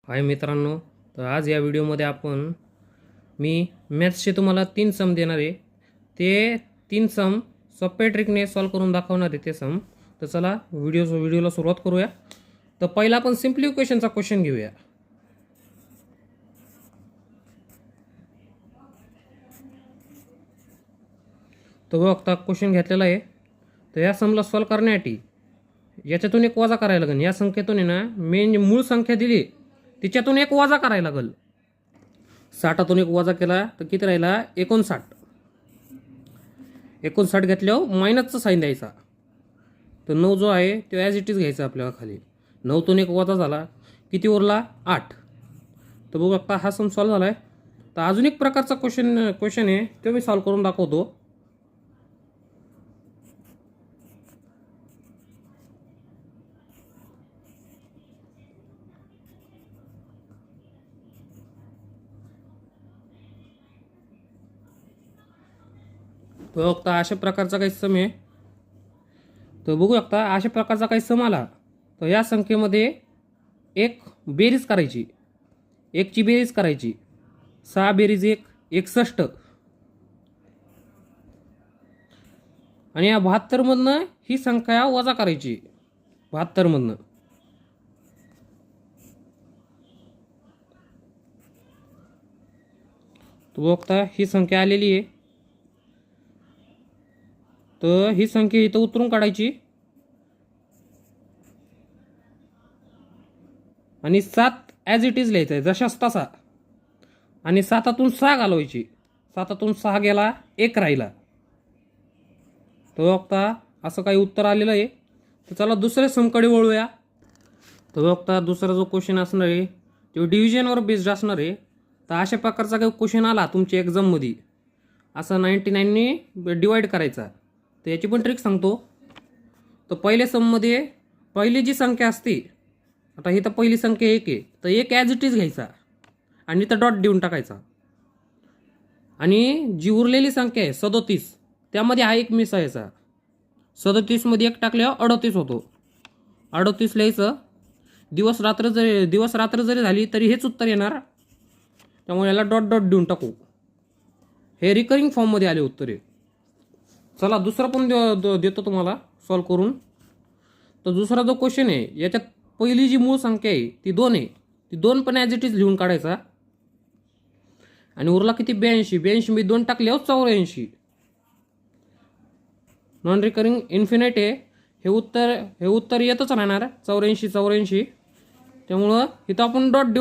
हाय मित्रांनो, तर आज या व्हिडिओमध्ये मी मॅथ्सचे तुम्हाला 3 सम देणार आहे. ते 3 सम सोप्या ट्रिकने सॉल्व करून दाखवणार आहे ते सम. तर चला व्हिडिओला सुरुवात करूया. तर पहिला आपण सिम्प्लिफिकेशनचा क्वेश्चन घेऊया. तो बघता क्वेश्चन घेतलेला आहे. तर या समला सॉल्व करण्यासाठी याच्यातून एक वजा करायला लागेल. या संख्येतून आहे ना, मेन मूळ संख्या दिली तिच्यातून एक वजा करायला लागेल. 60तून एक वजा केला तर किती राहिला? 59. 59 घेतल्यावर मायनसचं साईन द्यायचा. तर 9 जो आहे तो ॲज इट इज घ्यायचा आपल्याला खाली. 9तून एक वजा झाला, किती उरला? 8. तर बघू आता हा सम सॉल्व झाला आहे. तर अजून एक प्रकारचा क्वेश्चन आहे तो मी सॉल्व करून दाखवतो. तर बघता अशा प्रकारचा काही सम आहे. तर बघू शकता अशा प्रकारचा काही सम आला तर या संख्येमध्ये एक बेरीज करायची, एकची बेरीज करायची. 6 बेरीज 1 61. आणि या 72मधनं ही संख्या वजा करायची. 72मधनं तो बघता ही संख्या आलेली आहे. तर ही संख्या इथं उतरून काढायची आणि 7 ॲज इट इज लिहायचं आहे जशाच तसा. आणि 7तून 6 घालवायची. 7तून 6 गेला, 1 राहिला. तर बघता असं काही उत्तर आलेलं आहे. तर चला दुसऱ्या समकडे वळूया. तर बघता दुसरा जो क्वेश्चन असणार आहे तो डिव्हिजनवर बेस्ड असणार आहे. तर अशा प्रकारचा काही क्वेश्चन आला तुमच्या एक्झाममध्ये, असं 99ने डिवाईड करायचा. तर याची पण ट्रिक सांगतो. तर पहिल्या सममध्ये पहिली जी संख्या असते, आता ही तर पहिली संख्या 1 आहे, तर 1 ॲज इट इज घ्यायचा आणि इथं डॉट देऊन टाकायचा. आणि जी उरलेली संख्या आहे 37, त्यामध्ये हा एक मिसळायचा. 37मध्ये 1 टाकल्यावर 38 होतो. 38 लिहायचं. दिवस रात्र जरी झाली तरी हेच उत्तर येणार. त्यामुळे याला डॉट डॉट देऊन टाकू. हे रिकरिंग फॉर्ममध्ये आले उत्तर आहे. चला दुसरा पण देतो तुम्हाला सॉल्व करून. तर दुसरा जो क्वेश्चन आहे याच्यात पहिली जी मूळ संख्या आहे ती 2 आहे. ती 2 पण ॲज इट इज लिहून काढायचा. आणि उरला किती? 82. 82 मी 2 टाकल्यावर 84. नॉन रिकरिंग इन्फिनाईट आहे. हे उत्तर येतच राहणार 84. त्यामुळं इथं आपण डॉट देऊ.